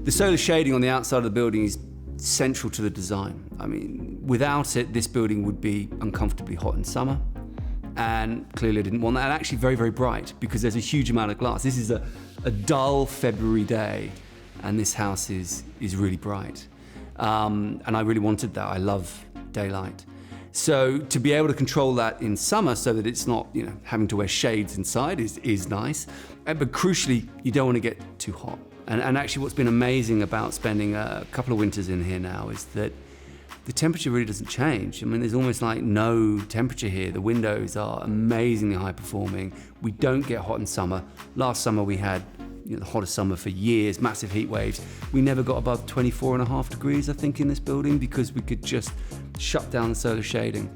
The solar shading on the outside of the building is central to the design. I mean, without it, this building would be uncomfortably hot in summer. And clearly I didn't want that. And actually very, very bright, because there's a huge amount of glass. This is a dull February day, and this house is really bright. And I really wanted that. I love daylight. So to be able to control that in summer so that it's not, having to wear shades inside is nice. But crucially, you don't want to get too hot. And actually what's been amazing about spending a couple of winters in here now is that the temperature really doesn't change. I mean, there's almost like no temperature here. The windows are amazingly high performing. We don't get hot in summer. Last summer we had the hottest summer for years, massive heat waves. We never got above 24.5 degrees, I think, in this building, because we could just shut down the solar shading.